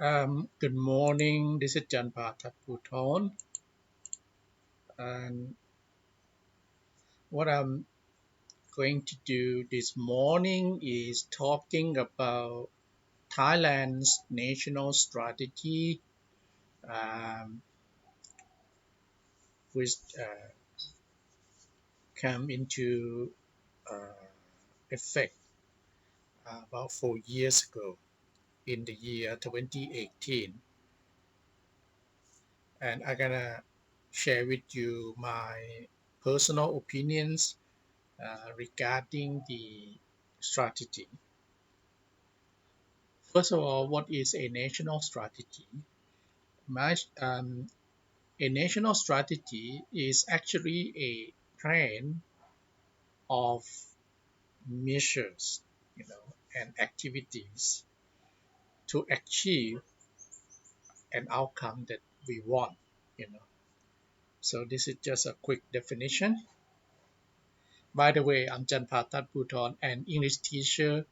Good morning. This is Janpha Thadphoothon, and what I'm going to do this morning is talking about Thailand's national strategy, um, which came into uh, effect about 4 years ago in the year 2018, and I'm gonna share with you my personal opinions regarding the strategy. First of all, what is a national strategy? My, um, a national strategy is actually a plan of measures, and activities to achieve an outcome that we want, you know. So this is just a quick definition. By the way, I'm Janpha Thadphoothon, an English teacher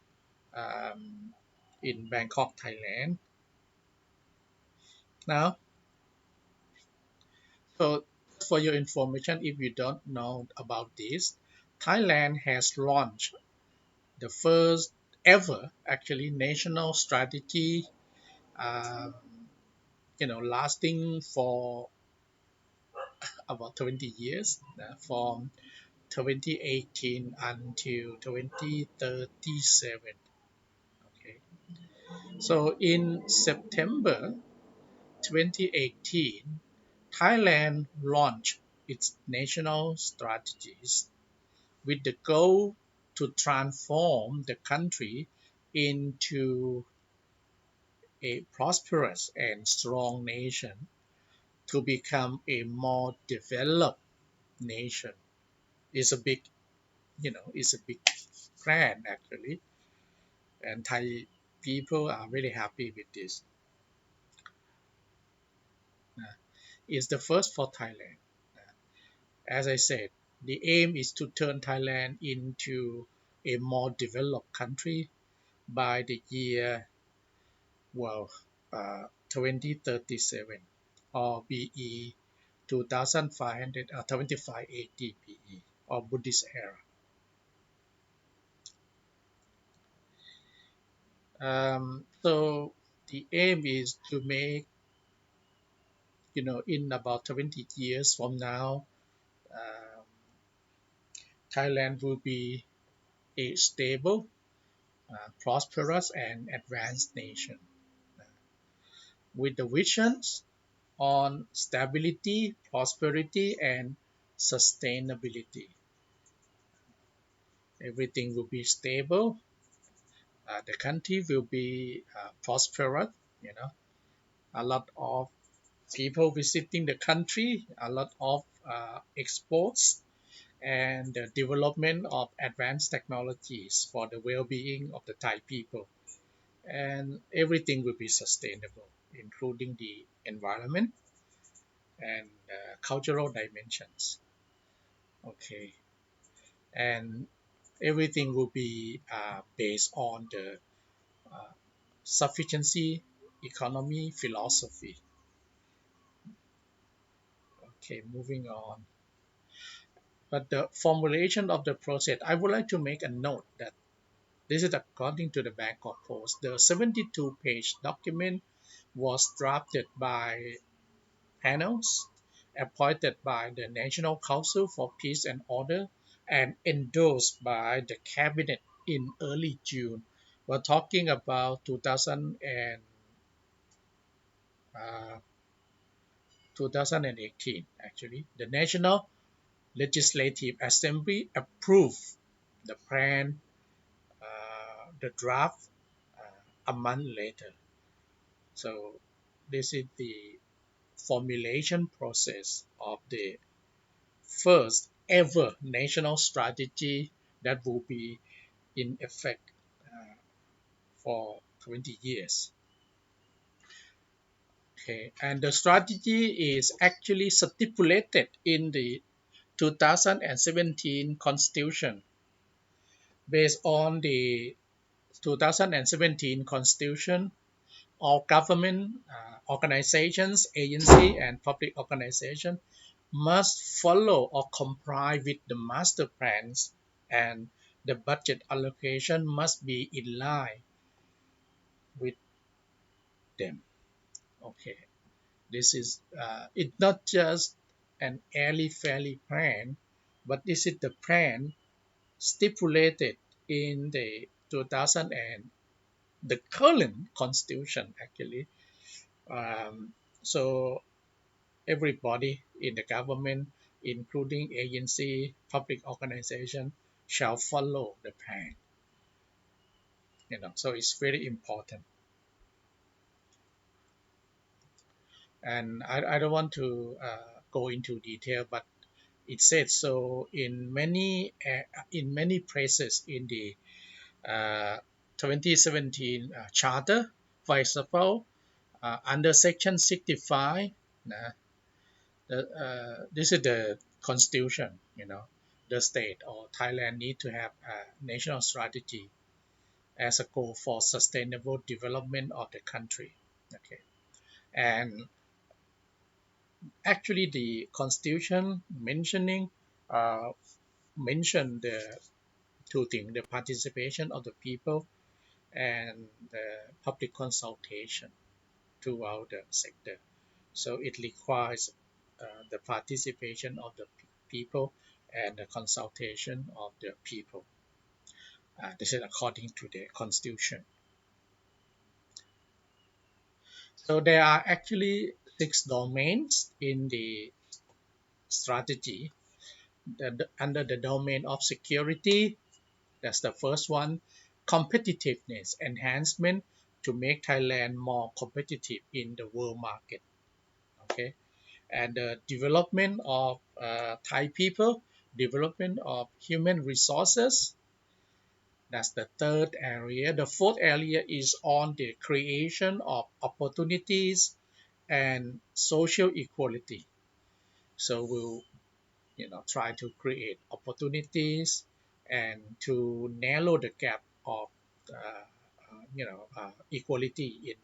um, in Bangkok, Thailand. Now, so for your information, if you don't know about this, Thailand has launched the first ever actually national strategy, um, lasting for about 20 years, from 2018 until 2037. Okay, so in September 2018, Thailand launched its national strategies with the goal to transform the country into a prosperous and strong nation, to become a more developed nation. It's a big, it's a big plan actually, and Thai people are really happy with this. Uh, It's the first for Thailand. Uh, As I said, the aim is to turn Thailand into a more developed country by the year, well, 2037, or BE 2500 or 2580 BE, or Buddhist era. So the aim is to make, in about 20 years from now, um, Thailand will be a stable, prosperous, and advanced nation with the visions on stability, prosperity, and sustainability. Everything will be stable. The country will be prosperous. You know, a lot of people visiting the country, a lot of exports, and the development of advanced technologies for the well-being of the Thai people. And everything will be sustainable, including the environment and cultural dimensions. Okay, and everything will be based on the uh, sufficiency economy philosophy. Okay, moving on. But the formulation of the process, I would like to make a note that this is according to the Bangkok Post. The 72-page document was drafted by panels appointed by the National Council for Peace and Order and endorsed by the cabinet in early June. We're talking about 2018 actually. The National Legislative Assembly approved the plan, the draft, a month later. So this is the formulation process of the first ever national strategy that will be in effect for 20 years. Okay, and the strategy is actually stipulated in the 2017 Constitution. Based on the 2017 Constitution, all government organizations, agency, and public organization must follow or comply with the master plans, and the budget allocation must be in line with them. Okay, this is it's not just an airy fairy plan, but this is the plan stipulated in the 2000 and the current constitution actually. So everybody in the government, including agency, public organization, shall follow the plan. So it's very important. And I don't want to go into detail, but it said so in many places in the uh, 2017 charter. For example, under section 65, uh, this is the constitution. The state or Thailand need to have a national strategy as a goal for sustainable development of the country. Okay, and actually the constitution uh, mention the two things: the participation of the people and the public consultation throughout the sector. So it requires the participation of the people and the consultation of the people. This is according to the constitution. So there are actually 6 domains in the strategy. Under the domain of security, that's the first one. Competitiveness enhancement to make Thailand more competitive in the world market. Okay, and the development of Thai people, development of human resources. That's the third area. The fourth area is on the creation of opportunities and social equality. So we'll try to create opportunities and to narrow the gap of equality in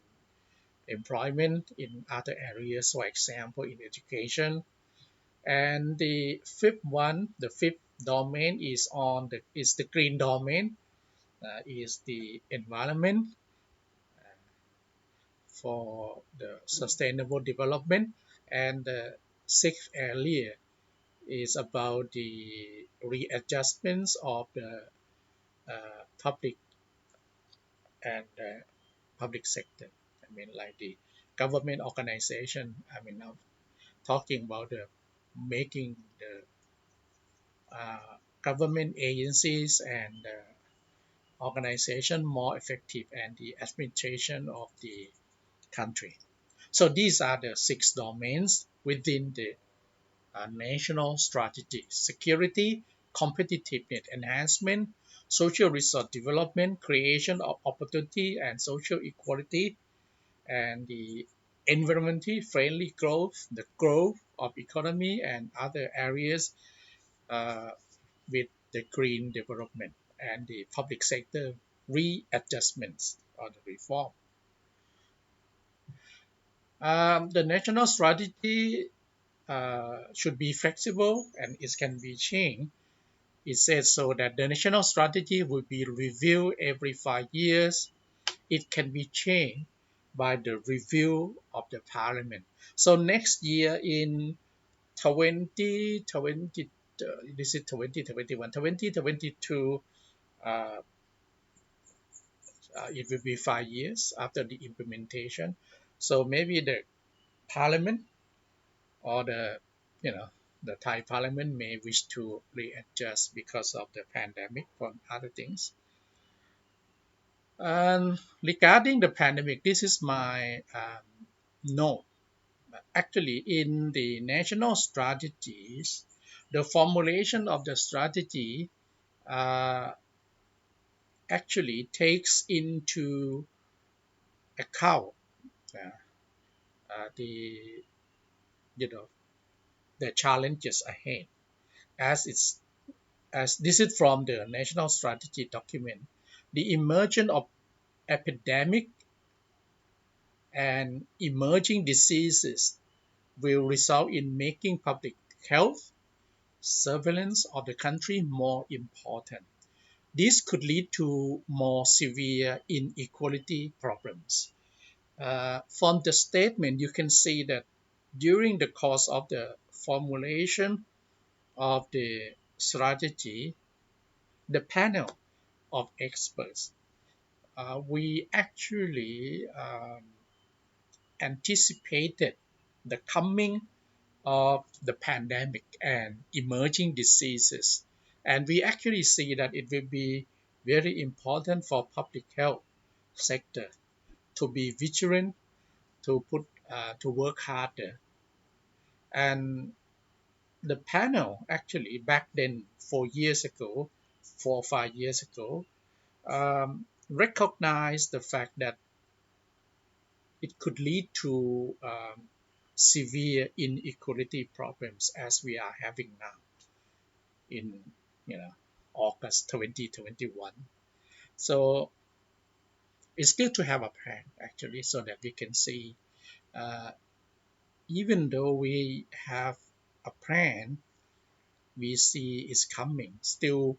employment in other areas, for example, in education. And the fifth domain is the green domain, is the environment for the sustainable development. And the sixth area is about the readjustments of the public and public sector. I mean, like the government organization. I mean, now talking about the making the government agencies and organization more effective and the administration of the country. So these are the 6 domains within the national strategy: security, competitiveness enhancement, social resource development, creation of opportunity and social equality, and the environmentally friendly growth, the growth of economy and other areas uh, with the green development and the public sector readjustments or the reform. The national strategy should be flexible and it can be changed. It says so that the national strategy will be reviewed every 5 years. It can be changed by the review of the parliament. So next year in 2020, this is 2021, 2022, uh, it will be 5 years after the implementation. So maybe the parliament or you know, the Thai parliament may wish to readjust because of the pandemic or other things. And regarding the pandemic, this is my note. Actually, in the national strategies, the formulation of the strategy uh, actually takes into account uh, the you know the challenges ahead, as it's as this is from the national strategy document. The emergence of epidemic and emerging diseases will result in making public health surveillance of the country more important. This could lead to more severe inequality problems. From the statement, you can see that during the course of the formulation of the strategy, the panel of experts, we actually anticipated the coming of the pandemic and emerging diseases. And we actually see that it will be very important for public health sector to be vigilant, to work harder. And the panel actually back then, 4 years ago, 4 or 5 years ago, recognized the fact that it could lead to severe inequality problems as we are having now in you know August 2021. So it's good to have a plan actually, so that we can see, uh, even though we have a plan, we see it's coming. Still,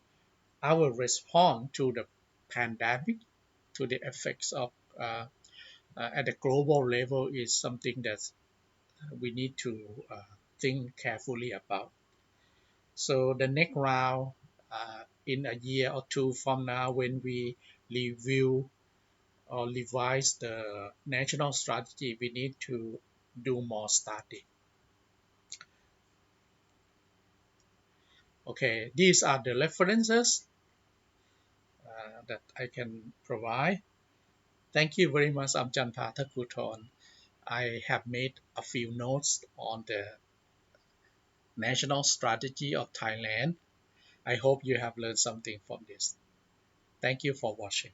our response to the pandemic, to the effects of at the global level, is something that we need to think carefully about. So the next round, in a year or two from now, when we review or revise the national strategy, we need to do more study. Okay, these are the references that I can provide. Thank you very much. I'm Janpha Thadphoothon. I have made a few notes on the national strategy of Thailand. I hope you have learned something from this. Thank you for watching.